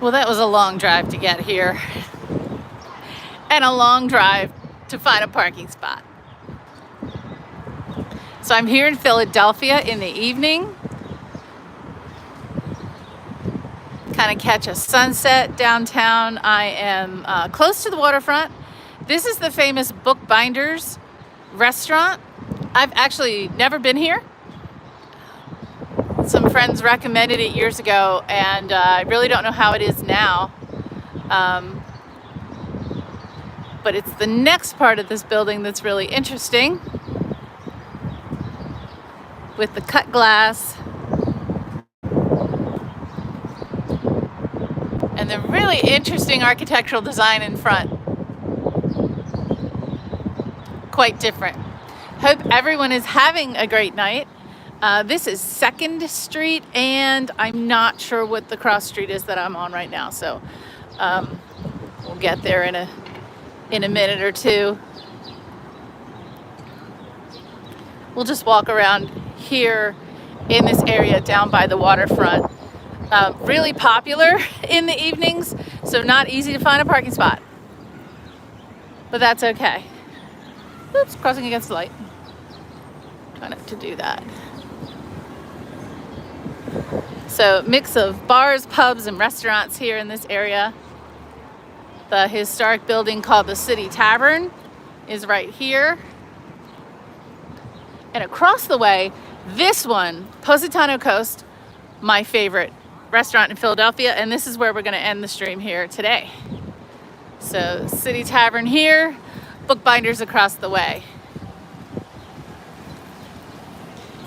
Well, that was a long drive to get here, and a long drive to find a parking spot. So I'm here in Philadelphia in the evening. Kind of catch a sunset downtown. I am close to the waterfront. This is the famous Bookbinders restaurant. I've actually never been here. Some friends recommended it years ago, and I really don't know how it is now. But it's the next part of this building that's really interesting, with the cut glass and the really interesting architectural design in front. Quite different. Hope everyone is having a great night. This is 2nd Street, and I'm not sure what the cross street is that I'm on right now, so we'll get there in a minute or two. We'll just walk around here in this area down by the waterfront. Really popular in the evenings, so not easy to find a parking spot, but that's okay. Oops, crossing against the light. Try not to do that. So mix of bars, pubs, and restaurants here in this area. The historic building called the City Tavern is right here. And across the way, this one, Positano Coast, my favorite restaurant in Philadelphia, and this is where we're going to end the stream here today. So City Tavern here, Bookbinders across the way.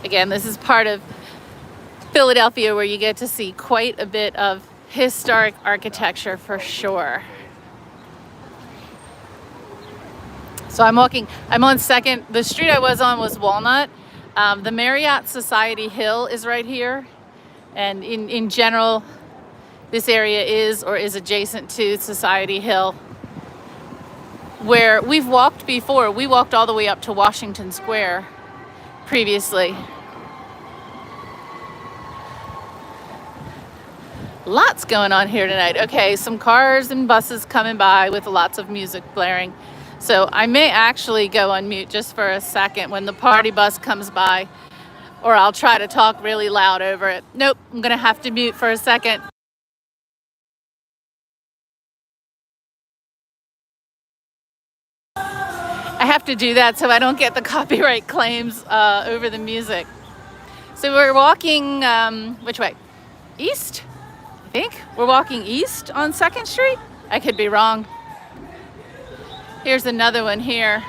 Again, this is part of Philadelphia where you get to see quite a bit of historic architecture for sure. So I'm on 2nd. The street I was on was Walnut. The Marriott Society Hill is right here. And in general, this area is or is adjacent to Society Hill, where we've walked before. We walked all the way up to Washington Square previously. Lots going on here tonight. Okay, some cars and buses coming by with lots of music blaring. So I may actually go on mute just for a second when the party bus comes by, or I'll try to talk really loud over it. Nope, I'm gonna have to mute for a second. I have to do that so I don't get the copyright claims over the music. So we're walking, which way? East? I think we're walking east on 2nd Street. I could be wrong. Here's another one here.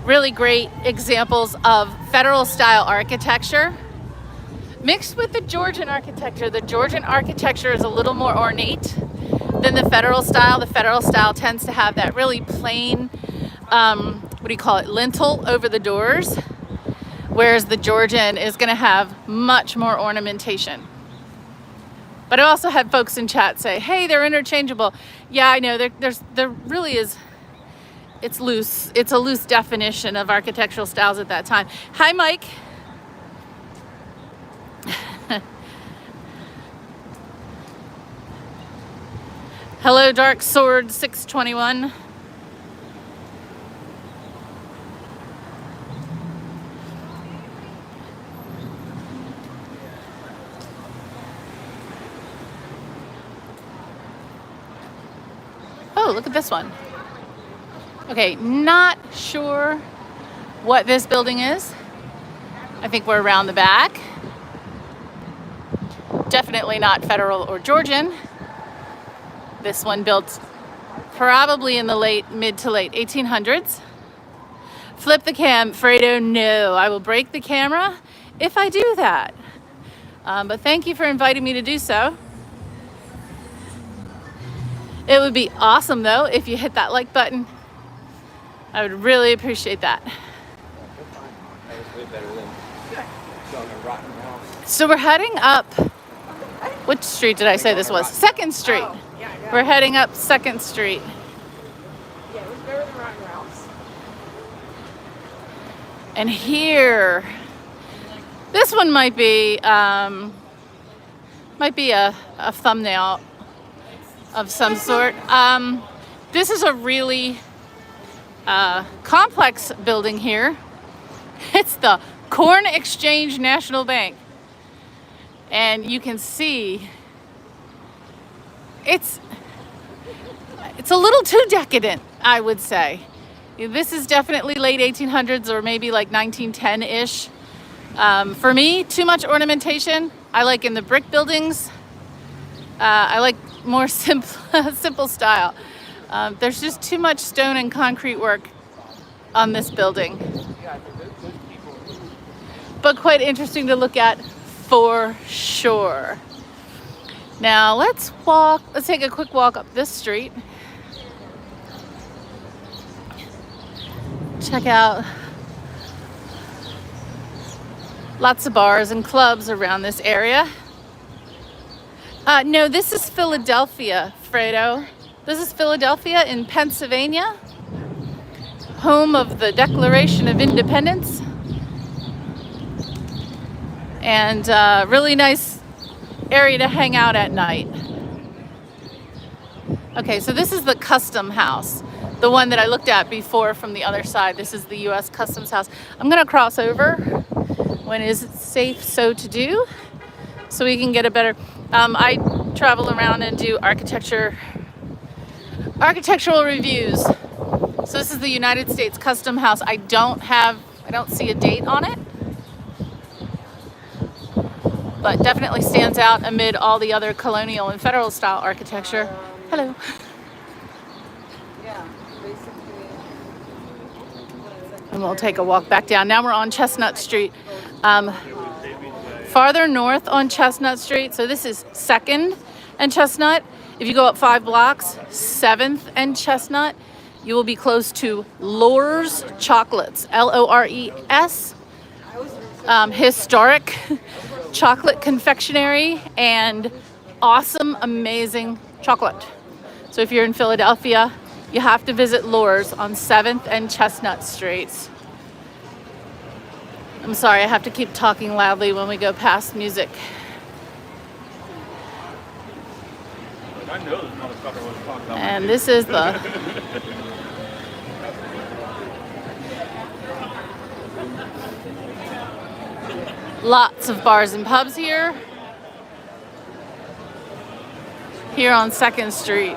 Really great examples of federal style architecture mixed with the Georgian architecture. The Georgian architecture is a little more ornate than the federal style. The federal style tends to have that really plain, lintel over the doors, whereas the Georgian is going to have much more ornamentation. But I also had folks in chat say, hey, they're interchangeable. Yeah, I know, there really is, it's loose. It's a loose definition of architectural styles at that time. Hi, Mike. Hello, Dark Sword 621. Oh, look at this one. Okay, not sure what this building is. I think we're around the back. Definitely not federal or Georgian. This one built probably in the mid to late 1800s. Flip the cam, Fredo, no. I will break the camera if I do that. But thank you for inviting me to do so. It would be awesome though if you hit that like button. I would really appreciate that. So we're heading up, which street did I say this was? 2nd Street. We're heading up 2nd Street. Yeah, it was better than Rotten Ralph's. And here, this one might be Might be a thumbnail of some sort. This is a really complex building here. It's the Corn Exchange National Bank. And you can see it's a little too decadent, I would say. This is definitely late 1800s or maybe like 1910-ish. For me, too much ornamentation. I like in the brick buildings. I like more simple style. There's just too much stone and concrete work on this building. But quite interesting to look at for sure. Now let's take a quick walk up this street. Check out lots of bars and clubs around this area. No, this is Philadelphia, Fredo. This is Philadelphia in Pennsylvania, home of the Declaration of Independence. And really nice area to hang out at night. Okay, so this is the Custom House, the one that I looked at before from the other side. This is the U.S. Customs House. I'm gonna cross over when it is safe so to do, so we can get a better. I travel around and do architectural reviews. So this is the United States Custom House. I don't see a date on it, but definitely stands out amid all the other colonial and federal style architecture. Hello. And we'll take a walk back down. Now we're on Chestnut Street. Farther north on Chestnut Street, so this is 2nd and Chestnut. If you go up 5 blocks, 7th and Chestnut, you will be close to Lohr's Chocolates, L-O-R-E-S. Historic chocolate confectionery and awesome, amazing chocolate. So if you're in Philadelphia, you have to visit Lohr's on 7th and Chestnut Streets. I'm sorry, I have to keep talking loudly when we go past music. I know this motherfucker was talking about. And this is the lots of bars and pubs here on 2nd Street.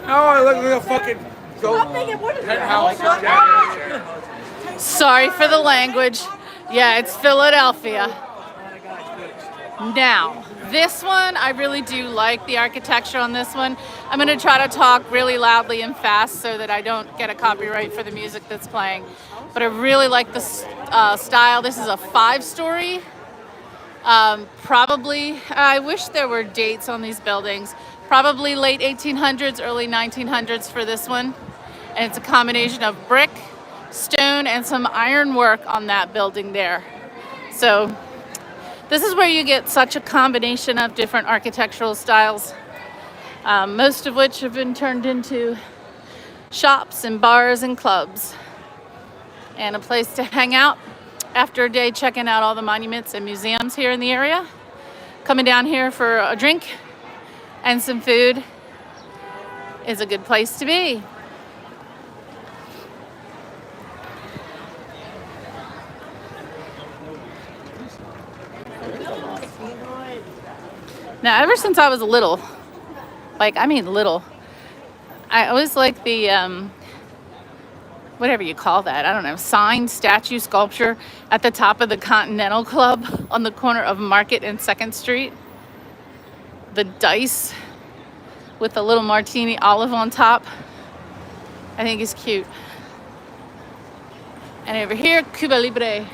Oh, look at the fucking penthouse. Sorry for the language. Yeah, it's Philadelphia. Now, this one, I really do like the architecture on this one. I'm going to try to talk really loudly and fast so that I don't get a copyright for the music that's playing. But I really like the style. This is a 5-story. Probably, I wish there were dates on these buildings. Probably late 1800s, early 1900s for this one. And it's a combination of brick, stone, and some iron work on that building there. So this is where you get such a combination of different architectural styles, most of which have been turned into shops and bars and clubs, and a place to hang out after a day checking out all the monuments and museums here in the area. Coming down here for a drink and some food is a good place to be. Now, ever since I was little, little, I always liked the, whatever you call that, I don't know, sign, statue, sculpture at the top of the Continental Club on the corner of Market and 2nd Street. The dice with a little martini olive on top, I think is cute. And over here, Cuba Libre.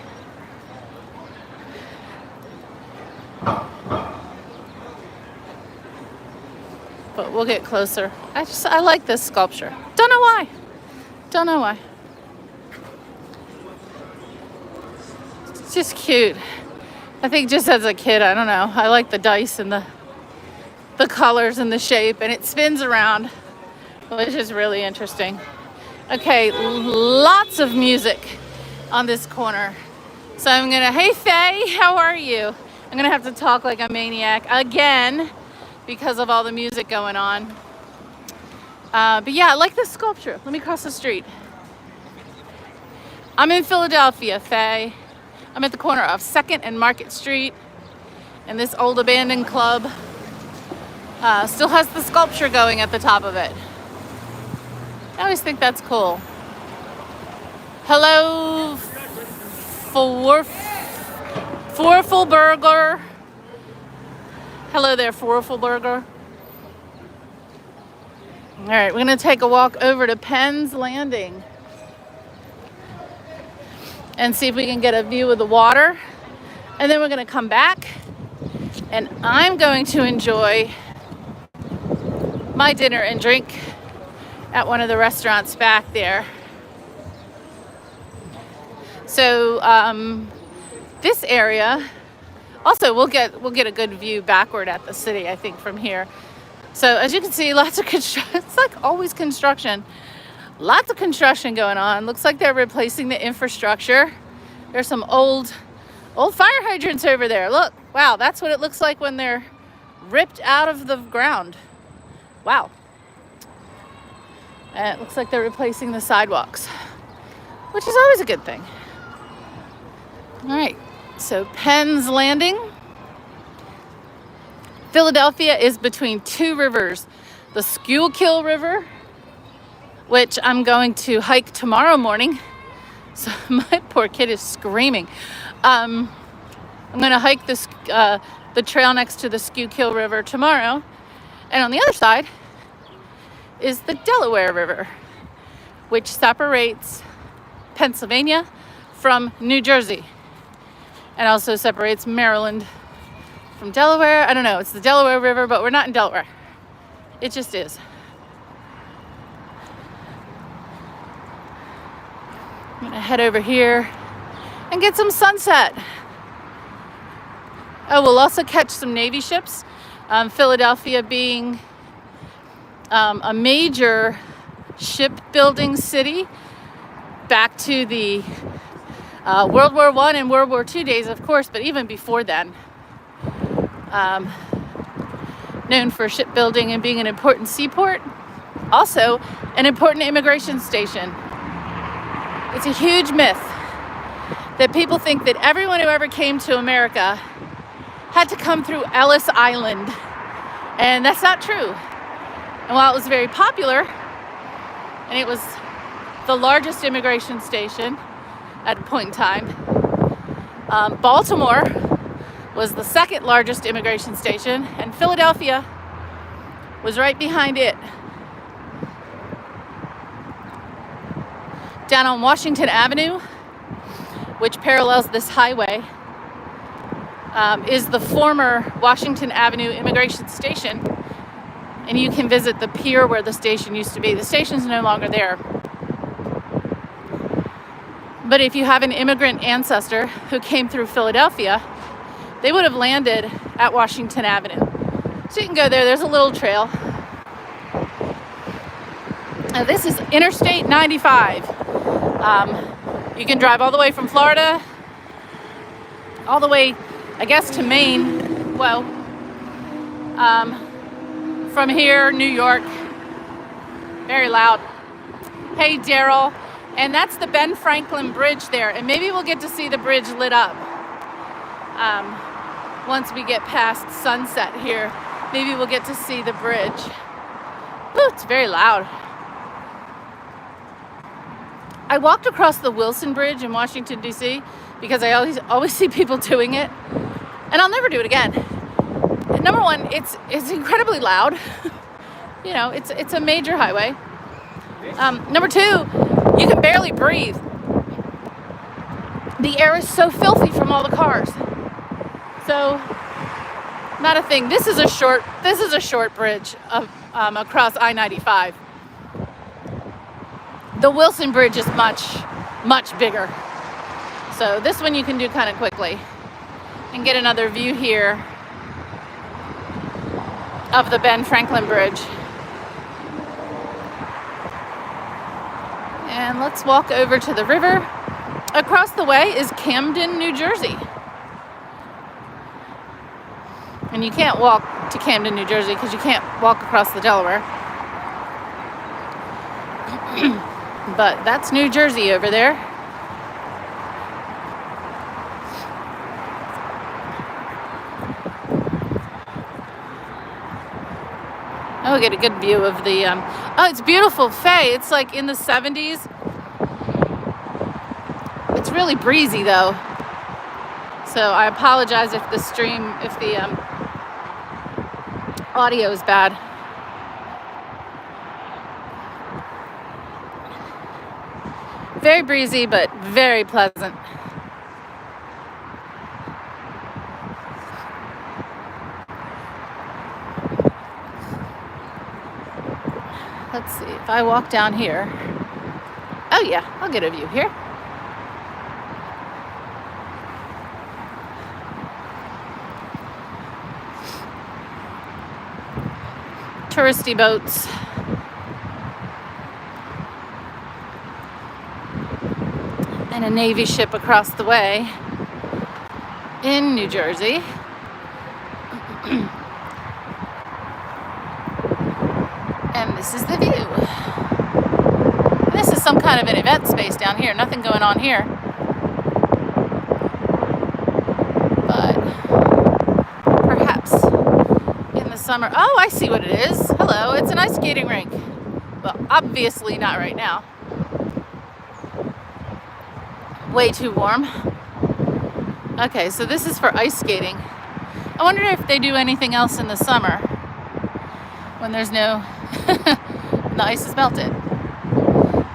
But we'll get closer. I like this sculpture. Don't know why. Don't know why. It's just cute. I think just as a kid, I don't know. I like the dice and the the colors and the shape, and it spins around, which is really interesting. Okay, lots of music on this corner. So I'm gonna, hey Faye, how are you? I'm gonna have to talk like a maniac again because of all the music going on. But yeah, I like this sculpture. Let me cross the street. I'm in Philadelphia, Faye. I'm at the corner of 2nd and Market Street, and this old abandoned club still has the sculpture going at the top of it. I always think that's cool. Hello, Forfelberger. Hello there, Forfelberger. All right, we're gonna take a walk over to Penn's Landing and see if we can get a view of the water. And then we're gonna come back and I'm going to enjoy my dinner and drink at one of the restaurants back there. So this area, also we'll get a good view backward at the city, I think, from here. So as you can see, lots of construction. It's like always construction. Lots of construction going on. Looks like they're replacing the infrastructure. There's some old fire hydrants over there. Look, wow, that's what it looks like when they're ripped out of the ground. Wow. And it looks like they're replacing the sidewalks, which is always a good thing. All right, so Penn's Landing. Philadelphia is between two rivers, the Schuylkill River, which I'm going to hike tomorrow morning. So my poor kid is screaming. I'm going to hike the trail next to the Schuylkill River tomorrow. And on the other side is the Delaware River, which separates Pennsylvania from New Jersey and also separates Maryland from Delaware. I don't know, it's the Delaware River, but we're not in Delaware. It just is. I'm gonna head over here and get some sunset. Oh, we'll also catch some Navy ships. Philadelphia being a major shipbuilding city back to the World War I and World War II days, of course, but even before then. Known for shipbuilding and being an important seaport, also an important immigration station. It's a huge myth that people think that everyone who ever came to America had to come through Ellis Island, and that's not true. And while it was very popular, and it was the largest immigration station at a point in time, Baltimore was the second largest immigration station, and Philadelphia was right behind it. Down on Washington Avenue, which parallels this highway, is the former Washington Avenue immigration station, and you can visit the pier where the station used to be. The station's no longer there. But if you have an immigrant ancestor who came through Philadelphia, they would have landed at Washington Avenue. So you can go there. There's a little trail. This is Interstate 95. You can drive all the way from Florida, all the way, I guess, to Maine. Well, from here, New York. Very loud. Hey, Daryl. And that's the Ben Franklin Bridge there. And maybe we'll get to see the bridge lit up. Once we get past sunset here, maybe we'll get to see the bridge. Ooh, it's very loud. I walked across the Wilson Bridge in Washington, D.C. because I always see people doing it, and I'll never do it again. Number one, it's incredibly loud. You know, it's a major highway. Number two, you can barely breathe. The air is so filthy from all the cars. So, not a thing. This is a short bridge across I-95. The Wilson Bridge is much, much bigger. So this one you can do kind of quickly and get another view here of the Ben Franklin Bridge. And let's walk over to the river. Across the way is Camden, New Jersey. And you can't walk to Camden, New Jersey because you can't walk across the Delaware. But that's New Jersey over there. Oh, we get a good view of the, oh, it's beautiful, Faye. It's like in the 70s. It's really breezy though. So I apologize if the audio is bad. Very breezy, but very pleasant. Let's see, if I walk down here. Oh yeah, I'll get a view here. Touristy boats. And a Navy ship across the way in New Jersey. And this is the view. This is some kind of an event space down here. Nothing going on here. But perhaps in the summer. Oh, I see what it is. Hello, it's an ice skating rink. Well, obviously not right now. Way too warm. Okay, so this is for ice skating. I wonder if they do anything else in the summer when there's no, when the ice is melted.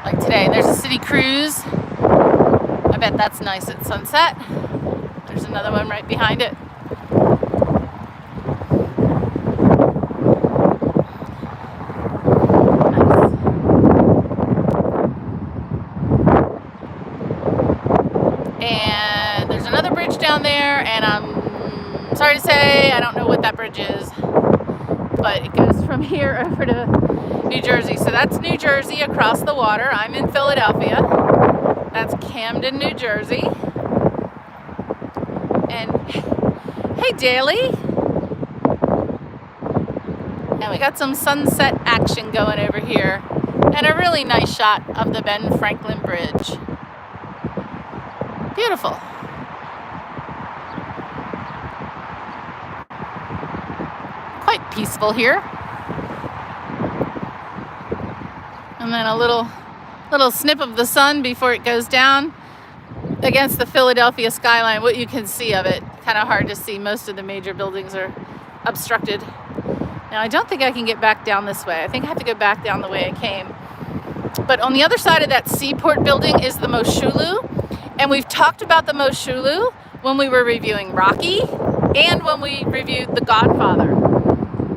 Like today, there's a city cruise. I bet that's nice at sunset. There's another one right behind it. And there's another bridge down there, and I'm sorry to say I don't know what that bridge is, but it goes from here over to New Jersey. So that's New Jersey across the water. I'm in Philadelphia. That's Camden, New Jersey. And hey, Daly. And we got some sunset action going over here, and a really nice shot of the Ben Franklin Bridge. Beautiful. Quite peaceful here. And then a little snip of the sun before it goes down against the Philadelphia skyline. What you can see of it, kind of hard to see. Most of the major buildings are obstructed. Now I don't think I can get back down this way. I think I have to go back down the way I came. But on the other side of that seaport building is the Moshulu. And we've talked about the Moshulu when we were reviewing Rocky and when we reviewed The Godfather.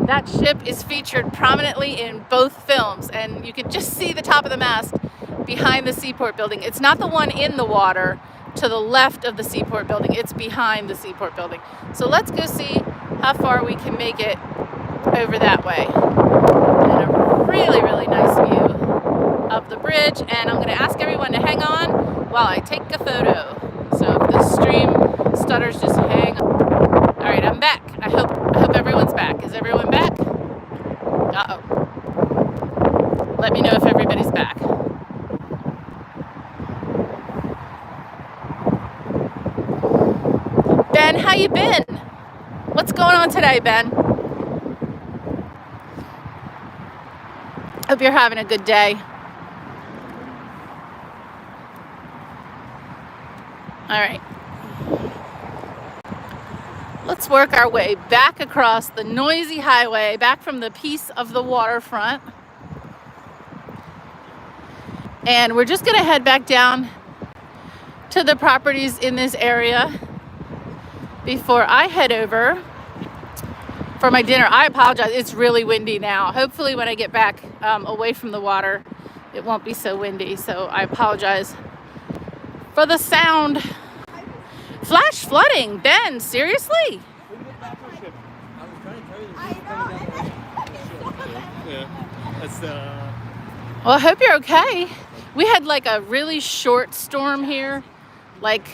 That ship is featured prominently in both films, and you can just see the top of the mast behind the seaport building. It's not the one in the water to the left of the seaport building. It's behind the seaport building. So let's go see how far we can make it over that way. And a really, really nice view of the bridge, and I'm going to ask everyone to hang on while I take a photo. So if the stream stutters, just hang on. All right, I'm back. I hope everyone's back. Is everyone back? Uh-oh. Let me know if everybody's back. Ben, how you been? What's going on today, Ben? Hope you're having a good day. All right. Let's work our way back across the noisy highway, back from the piece of the waterfront. And we're just gonna head back down to the properties in this area before I head over for my dinner. I apologize, it's really windy now. Hopefully when I get back away from the water, it won't be so windy. So I apologize for the sound. Flash flooding, Ben, seriously? I know. That's Well, I hope you're okay. We had like a really short storm here, like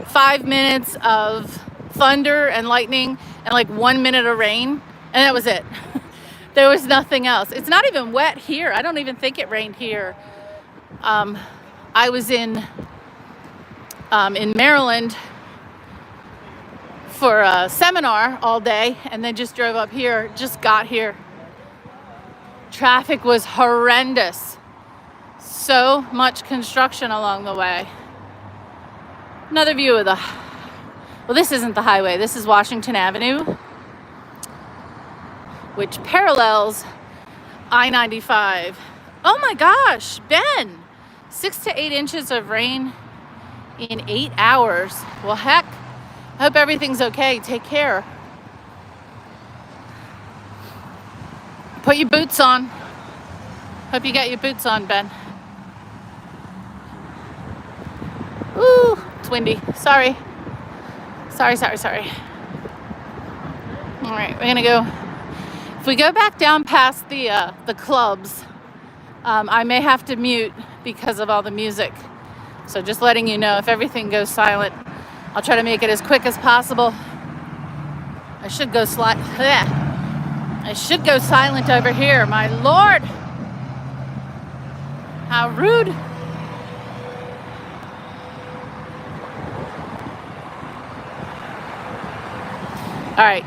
5 minutes of thunder and lightning and like 1 minute of rain, and that was it. There was nothing else. It's not even wet here. I don't even think it rained here. I was in Maryland for a seminar all day and then just drove up here, just got here. Traffic was horrendous. So much construction along the way. Another view of the, well, this isn't the highway. This is Washington Avenue, which parallels I-95. Oh my gosh, Ben, 6 to 8 inches of rain in 8 hours. Well, heck, I hope everything's okay. Take care. Put your boots on. Hope you got your boots on, Ben. Ooh, it's windy. Sorry. Sorry. All right, we're gonna go. If we go back down past the clubs, I may have to mute because of all the music. So just letting you know, if everything goes silent, I'll try to make it as quick as possible. I should go I should go silent over here. My Lord, how rude. All right,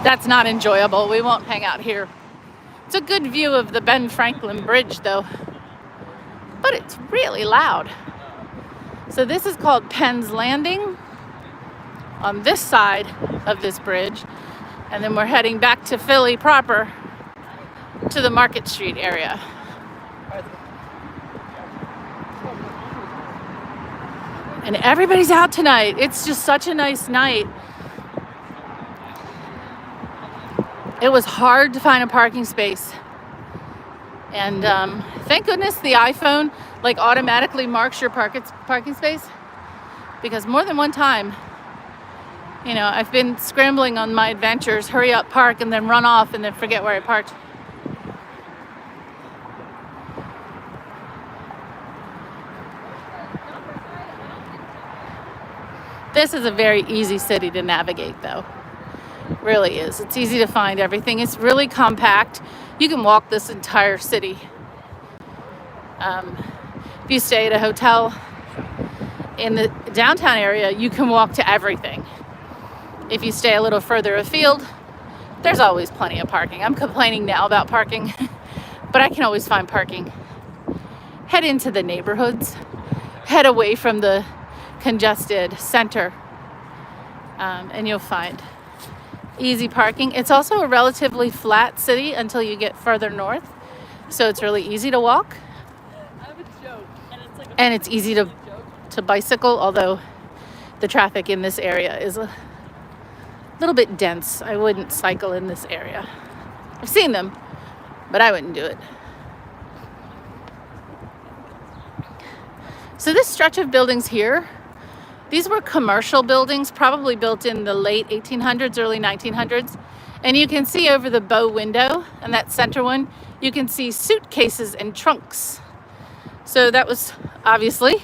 that's not enjoyable. We won't hang out here. It's a good view of the Ben Franklin Bridge though, but it's really loud. So this is called Penn's Landing on this side of this bridge. And then we're heading back to Philly proper to the Market Street area. And everybody's out tonight. It's just such a nice night. It was hard to find a parking space. And thank goodness the iPhone like automatically marks your parking space, because more than one time, you know, I've been scrambling on my adventures, hurry up, park, and then run off and then forget where I parked. This is a very easy city to navigate though. It really is. It's easy to find everything. It's really compact. You can walk this entire city. If you stay at a hotel in the downtown area, you can walk to everything. If you stay a little further afield, there's always plenty of parking. I'm complaining now about parking, but I can always find parking. Head into the neighborhoods, head away from the congested center, and you'll find easy parking. It's also a relatively flat city until you get further north, so it's really easy to walk. I have a joke, and it's easy to bicycle, although the traffic in this area is a little bit dense. I wouldn't cycle in this area. I've seen them, but I wouldn't do it. So this stretch of buildings here, these were commercial buildings, probably built in the late 1800s, early 1900s. And you can see over the bow window, and that center one, you can see suitcases and trunks. So that was obviously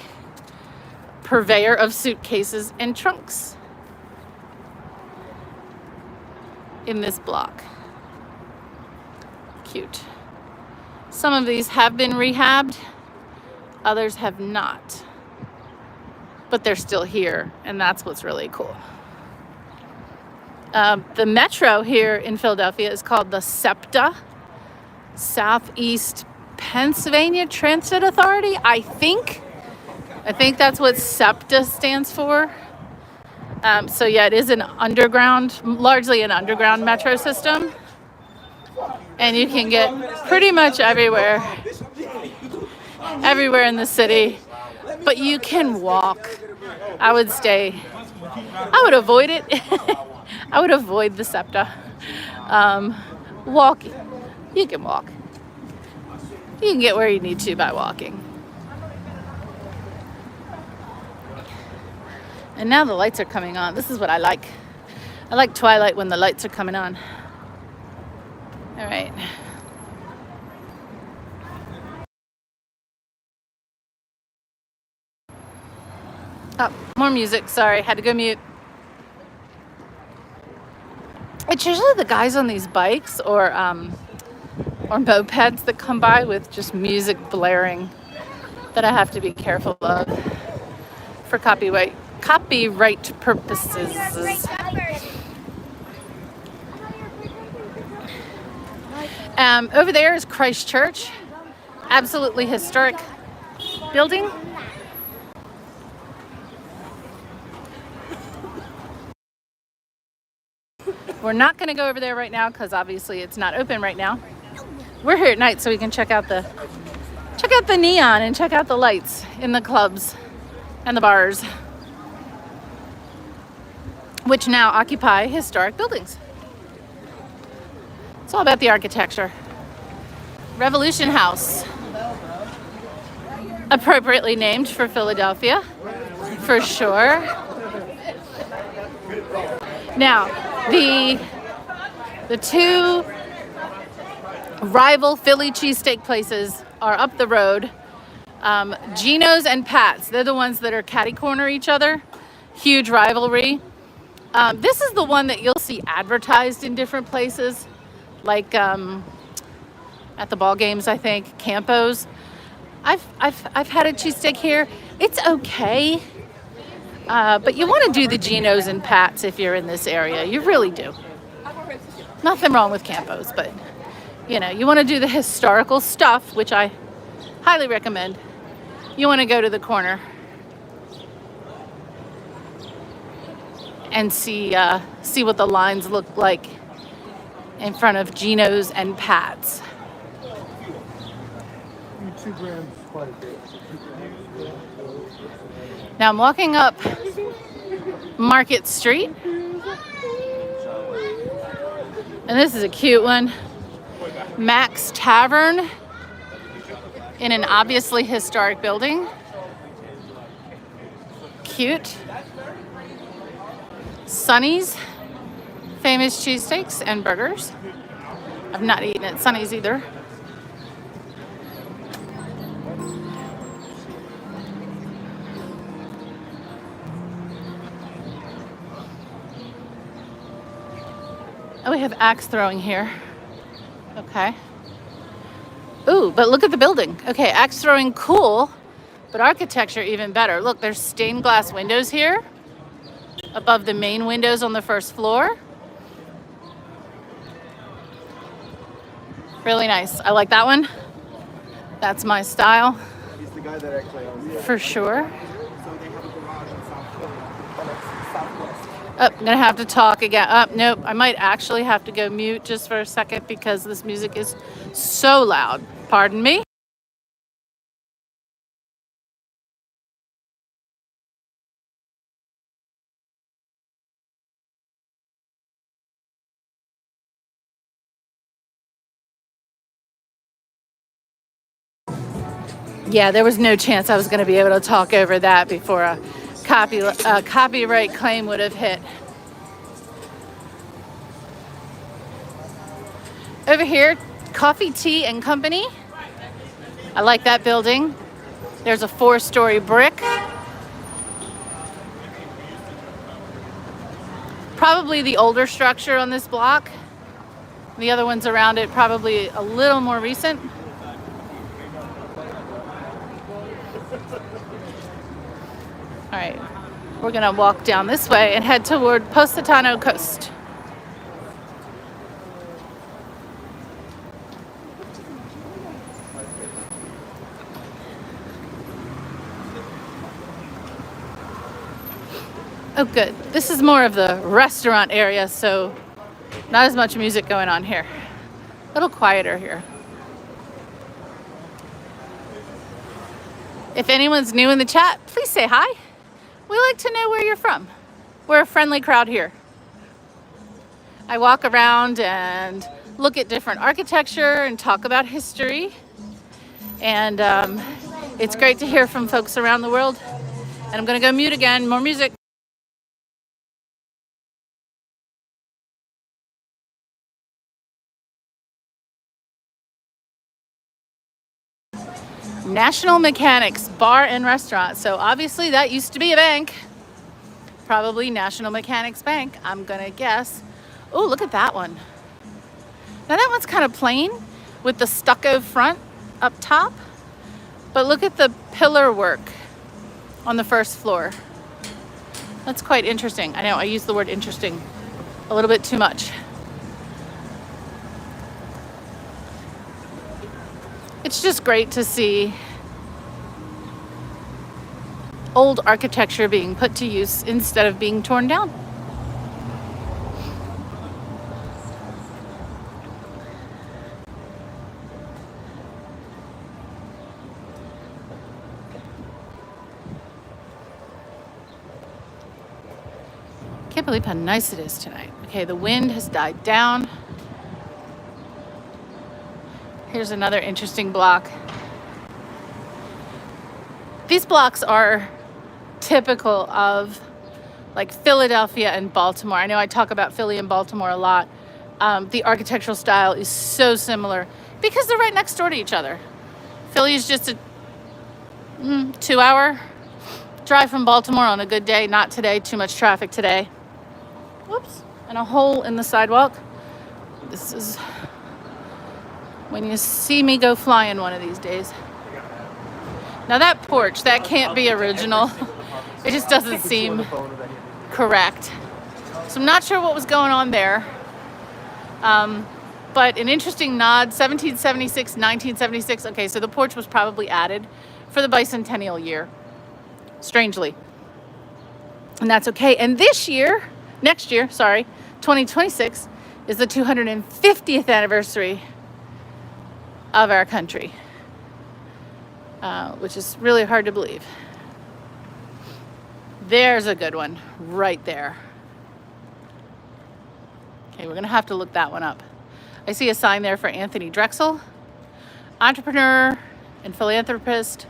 purveyor of suitcases and trunks in this block. Cute. Some of these have been rehabbed, others have not, but they're still here, and that's what's really cool. The metro here in Philadelphia is called the SEPTA, Southeast Pennsylvania Transit Authority. I think that's what SEPTA stands for. So yeah, it is an underground, largely an underground metro system. And you can get pretty much everywhere in the city, but you can walk. I would avoid it. I would avoid the SEPTA. Walking, you can walk. You can get where you need to by walking. And now the lights are coming on. This is what I like. I like twilight when the lights are coming on. All right. Oh, more music. Sorry, had to go mute. It's usually the guys on these bikes or mopeds that come by with just music blaring that I have to be careful of for copyright purposes. Over there is Christ Church, absolutely historic building. We're not going to go over there right now because obviously it's not open right now. We're here at night so we can check out the neon and check out the lights in the clubs and the bars, which now occupy historic buildings. It's all about the architecture. Revolution House, appropriately named for Philadelphia, for sure. Now, the two rival Philly cheesesteak places are up the road. Geno's and Pat's, they're the ones that are catty-corner each other. Huge rivalry. This is the one that you'll see advertised in different places, like at the ball games, I think, Campo's. I've had a cheesesteak here. It's okay. But you want to do the Geno's and Pat's if you're in this area. You really do. Nothing wrong with Campo's, but you know, you want to do the historical stuff, which I highly recommend. You want to go to the corner and see what the lines look like in front of Geno's and Pat's. 2 grams, quite a bit. Now I'm walking up Market Street, and this is a cute one. Mac's Tavern in an obviously historic building. Cute. Sonny's, famous cheesesteaks and burgers. I've not eaten at Sonny's either. Oh, we have axe throwing here. Okay. Ooh, but look at the building. Okay, axe throwing, cool, but architecture even better. Look, there's stained glass windows here above the main windows on the first floor. Really nice. I like that one. That's my style. He's the guy that actually owns it. For sure. So they have a garage in South Philly, but it's southwest. Oh, I'm gonna have to talk again. Oh, nope, I might actually have to go mute just for a second because this music is so loud. Pardon me. Yeah, there was no chance I was going to be able to talk over that before a copyright claim would have hit. Over here, Coffee, Tea and Company. I like that building. There's a 4-story brick. Probably the older structure on this block. The other ones around it probably a little more recent. All right, we're gonna walk down this way and head toward Positano Coast. Oh, good. This is more of the restaurant area, so not as much music going on here. A little quieter here. If anyone's new in the chat, please say hi. We like to know where you're from. We're a friendly crowd here. I walk around and look at different architecture and talk about history. And it's great to hear from folks around the world. And I'm gonna go mute again, more music. National Mechanics Bar and Restaurant. So obviously that used to be a bank. Probably National Mechanics Bank, I'm gonna guess. Oh, look at that one. Now that one's kind of plain with the stucco front up top. But look at the pillar work on the first floor. That's quite interesting. I know I use the word interesting a little bit too much. It's just great to see old architecture being put to use instead of being torn down. Can't believe how nice it is tonight. Okay, the wind has died down. Here's another interesting block. These blocks are typical of like Philadelphia and Baltimore. I know I talk about Philly and Baltimore a lot. The architectural style is so similar because they're right next door to each other. Philly is just a 2-hour drive from Baltimore on a good day. Not today, too much traffic today. Whoops, and a hole in the sidewalk. This is when you see me go flying one of these days. Now that porch, that can't be original. It just doesn't seem correct. So I'm not sure what was going on there. But an interesting nod, 1776, 1976. Okay, so the porch was probably added for the bicentennial year, strangely. And that's okay. And next year, 2026, is the 250th anniversary of our country, which is really hard to believe. There's a good one right there. Okay, we're gonna have to look that one up. I see a sign there for Anthony Drexel, entrepreneur and philanthropist.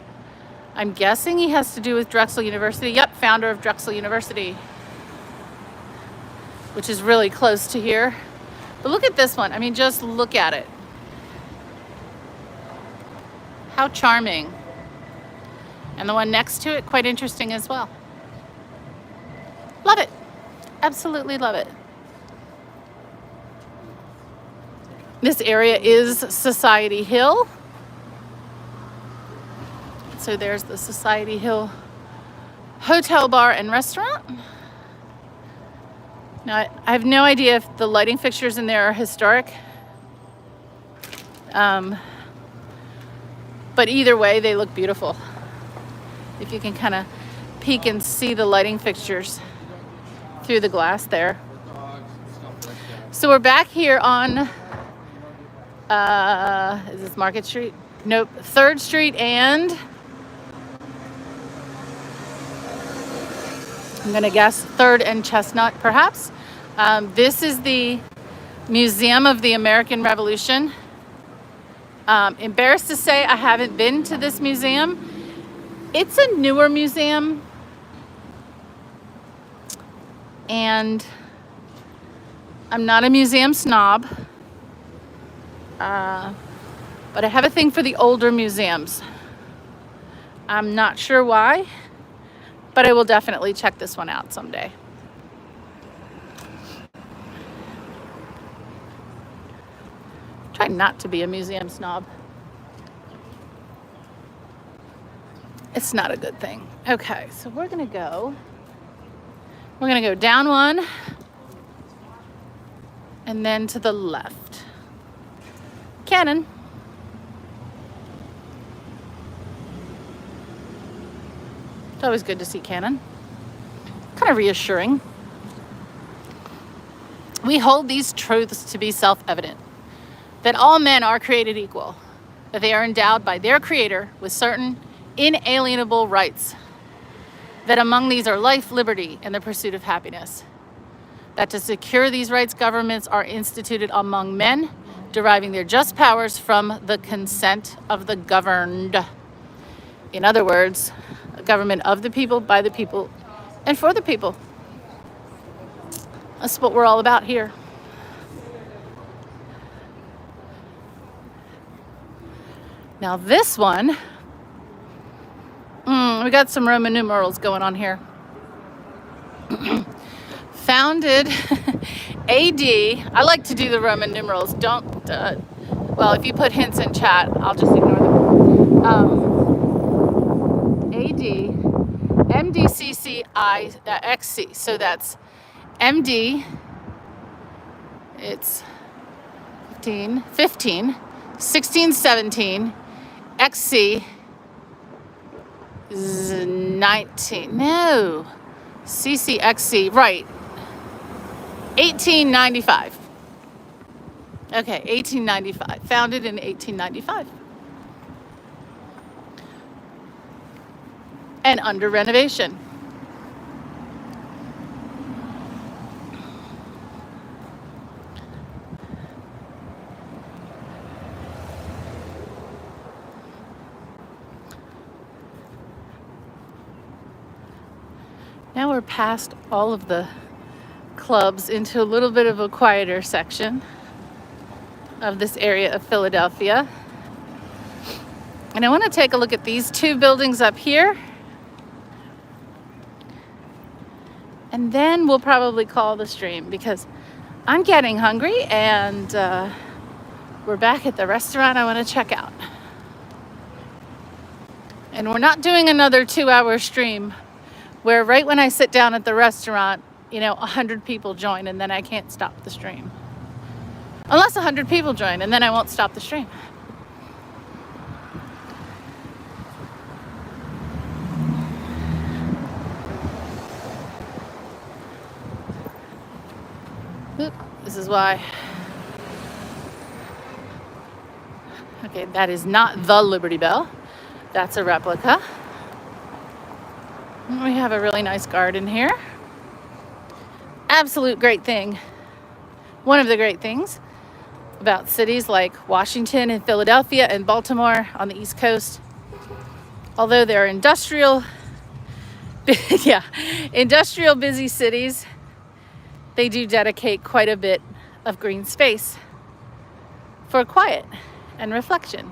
I'm guessing he has to do with Drexel University. Yep, founder of Drexel University, which is really close to here. But look at this one. I mean, just look at it. How charming. And the one next to it, quite interesting as well. Love it. Absolutely love it. This area is Society Hill. So there's the Society Hill Hotel, Bar, and Restaurant. Now, I have no idea if the lighting fixtures in there are historic. But either way, they look beautiful. If you can kind of peek and see the lighting fixtures through the glass there. So we're back here on, is this Market Street? Nope, 3rd Street and, I'm gonna guess 3rd and Chestnut, perhaps. This is the Museum of the American Revolution. Embarrassed to say I haven't been to this museum. It's a newer museum. And I'm not a museum snob. But I have a thing for the older museums. I'm not sure why, but I will definitely check this one out someday. Try not to be a museum snob. It's not a good thing. Okay, so we're gonna go down one and then to the left. Cannon. It's always good to see cannon. Kind of reassuring. We hold these truths to be self-evident, that all men are created equal, that they are endowed by their Creator with certain inalienable rights, that among these are life, liberty, and the pursuit of happiness, that to secure these rights, governments are instituted among men, deriving their just powers from the consent of the governed. In other words, a government of the people, by the people, and for the people. That's what we're all about here. Now this one We got some Roman numerals going on here. Founded AD. I like to do the Roman numerals. Don't, well, if you put hints in chat, I'll just ignore them. AD, MDCCI, So that's MD, it's 15, 16, 17, XC is 19. No, CCXC, right. 1895. Okay, 1895. Founded in 1895. And under renovation. Now we're past all of the clubs into a little bit of a quieter section of this area of Philadelphia. And I want to take a look at these two buildings up here. And then we'll probably call the stream because I'm getting hungry and we're back at the restaurant I want to check out. And we're not doing another 2-hour stream where right when I sit down at the restaurant, 100 people join and then I can't stop the stream. Unless 100 people join and then I won't stop the stream. Oop, this is why. Okay, that is not the Liberty Bell. That's a replica. We have a really nice garden here. Absolute great thing. One of the great things about cities like Washington and Philadelphia and Baltimore on the East Coast, although they're industrial busy cities, they do dedicate quite a bit of green space for quiet and reflection.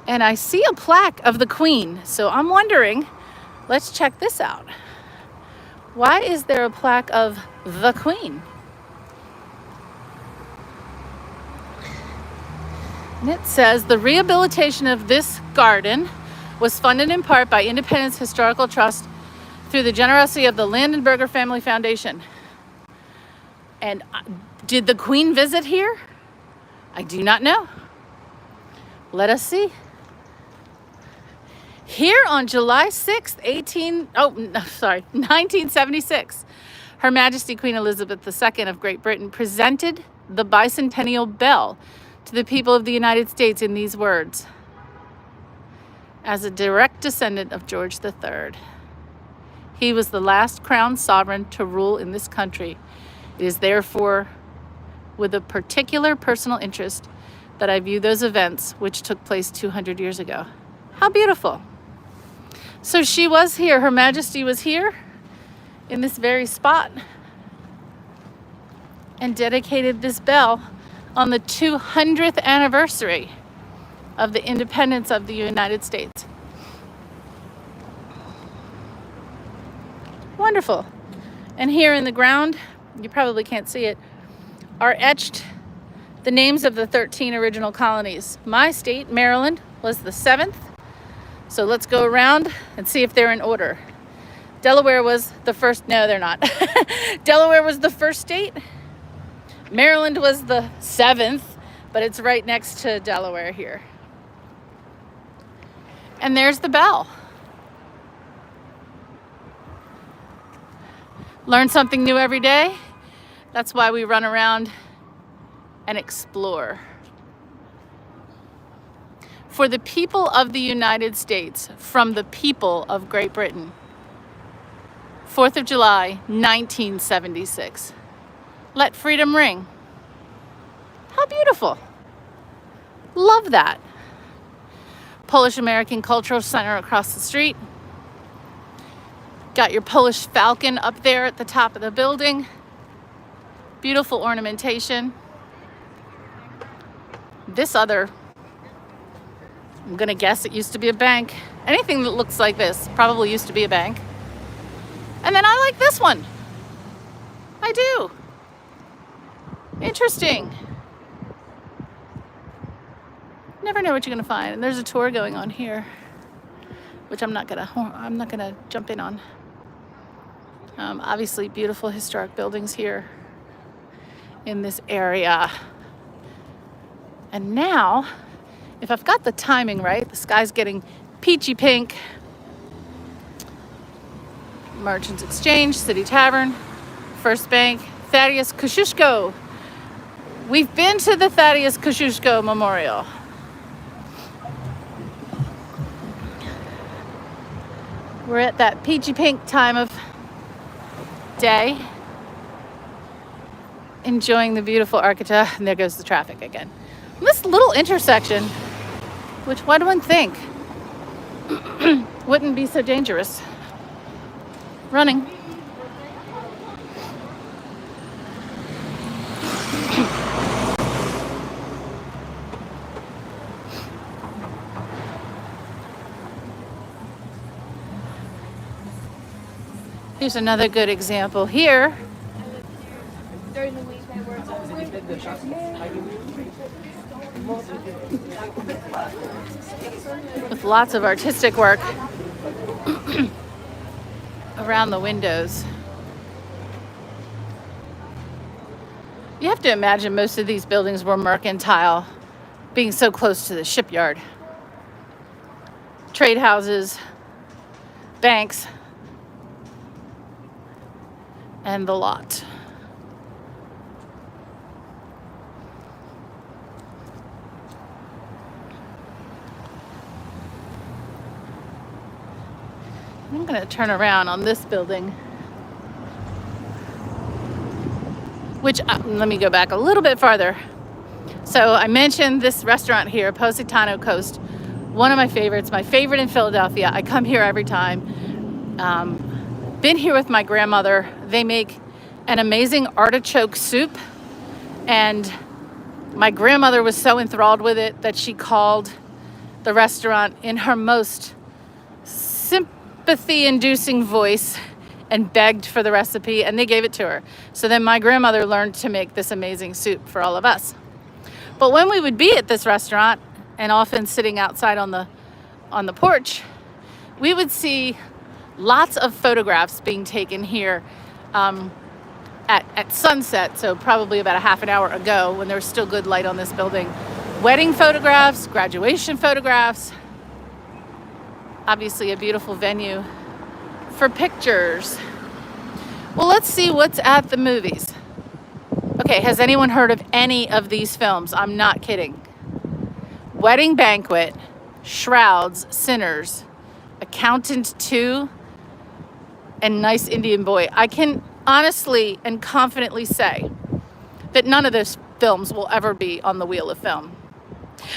And I see a plaque of the Queen, so I'm wondering, let's check this out. Why is there a plaque of the Queen? And it says the rehabilitation of this garden was funded in part by Independence Historical Trust through the generosity of the Landenberger Family Foundation. And did the Queen visit here? I do not know. Let us see. Here on July 6th, 1976, Her Majesty Queen Elizabeth II of Great Britain presented the bicentennial bell to the people of the United States in these words: as a direct descendant of George III, he was the last crowned sovereign to rule in this country. It is therefore with a particular personal interest that I view those events which took place 200 years ago. How beautiful. So she was here, Her Majesty was here in this very spot and dedicated this bell on the 200th anniversary of the independence of the United States. Wonderful. And here in the ground, you probably can't see it, are etched the names of the 13 original colonies. My state, Maryland, was the 7th. So let's go around and see if they're in order. Delaware was the first. No, they're not. Delaware was the first state. Maryland was the 7th, but it's right next to Delaware here. And there's the bell. Learn something new every day. That's why we run around and explore. For the people of the United States, from the people of Great Britain. 4th of July, 1976. Let freedom ring. How beautiful. Love that. Polish American Cultural Center across the street. Got your Polish falcon up there at the top of the building. Beautiful ornamentation. This other I'm gonna guess it used to be a bank. Anything that looks like this probably used to be a bank. And then I like this one. I do. Interesting. Never know what you're gonna find. And there's a tour going on here, which I'm not gonna jump in on. Obviously, beautiful historic buildings here in this area. And now, if I've got the timing right, the sky's getting peachy pink. Merchants Exchange, City Tavern, First Bank, Thaddeus Kosciuszko. We've been to the Thaddeus Kosciuszko Memorial. We're at that peachy pink time of day, enjoying the beautiful architecture, and there goes the traffic again. This little intersection, which one would think wouldn't be so dangerous. Running. Here's another good example here. During the week, they were with lots of artistic work around the windows. You have to imagine most of these buildings were mercantile, being so close to the shipyard. Trade houses, banks, and the lot. I'm going to turn around on this building, which, let me go back a little bit farther. So I mentioned this restaurant here, Positano Coast, one of my favorites, my favorite in Philadelphia. I come here every time. Been here with my grandmother. They make an amazing artichoke soup, and my grandmother was so enthralled with it that she called the restaurant in her most sympathy-inducing voice and begged for the recipe, and they gave it to her. So then my grandmother learned to make this amazing soup for all of us. But when we would be at this restaurant, and often sitting outside on the porch, we would see lots of photographs being taken here at sunset, so probably about a half an hour ago when there was still good light on this building. Wedding photographs, graduation photographs. Obviously a beautiful venue for pictures. Well, let's see what's at the movies. Okay, has anyone heard of any of these films? I'm not kidding. Wedding Banquet, Shrouds, Sinners, Accountant 2, and Nice Indian Boy. I can honestly and confidently say that none of those films will ever be on the wheel of film.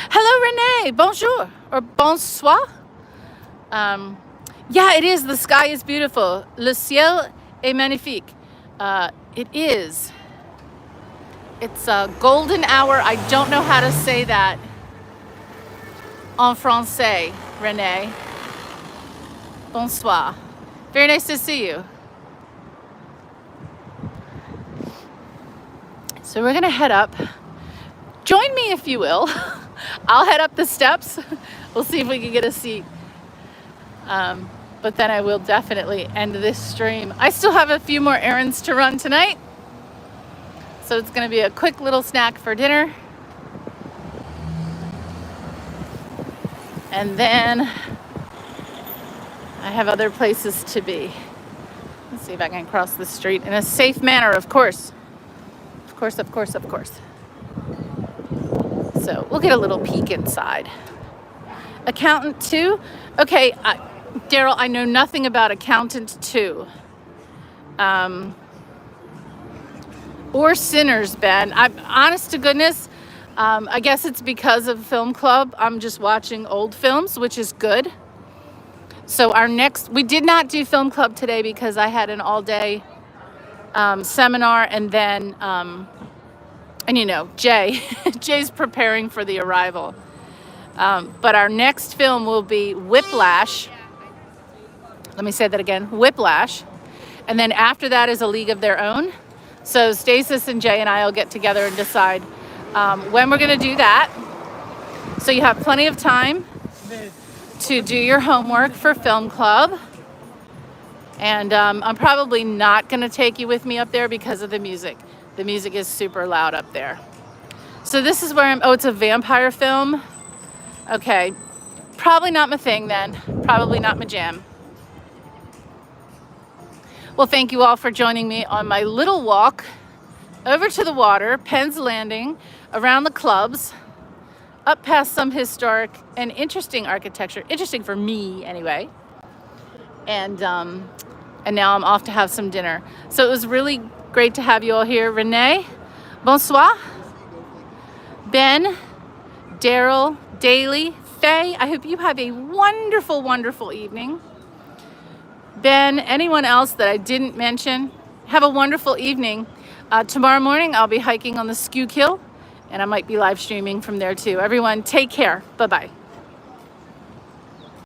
Hello, Renee. Bonjour or bonsoir. Yeah, it is. The sky is beautiful. Le ciel est magnifique. It is. It's a golden hour. I don't know how to say that en français, Renee. Bonsoir. Very nice to see you. So we're gonna head up. Join me if you will. I'll head up the steps. We'll see if we can get a seat. But then I will definitely end this stream. I still have a few more errands to run tonight. So it's gonna be a quick little snack for dinner. And then I have other places to be. Let's see if I can cross the street in a safe manner, of course. Of course, of course, of course. So we'll get a little peek inside. Accountant 2? Okay, Daryl, I know nothing about Accountant 2. Or Sinners, Ben. I'm honest to goodness, I guess it's because of Film Club. I'm just watching old films, which is good. So we did not do Film Club today because I had an all-day seminar, and then, and you know, Jay's preparing for the arrival. But our next film will be Whiplash. Let me say that again, Whiplash. And then after that is A League of Their Own. So Stasis and Jay and I will get together and decide when we're going to do that. So you have plenty of time to do your homework for film club. And I'm probably not going to take you with me up there because of the music. The music is super loud up there. So this is where oh, it's a vampire film. Okay, probably not my thing then. Probably not my jam. Well, thank you all for joining me on my little walk over to the water, Penn's Landing, around the clubs, up past some historic and interesting architecture. Interesting for me, anyway. And now I'm off to have some dinner. So it was really great to have you all here. Renee, bonsoir. Ben, Daryl, Daly, Faye, I hope you have a wonderful, wonderful evening. Ben, anyone else that I didn't mention, have a wonderful evening. Tomorrow morning, I'll be hiking on the Schuylkill, and I might be live streaming from there too. Everyone, take care. Bye-bye.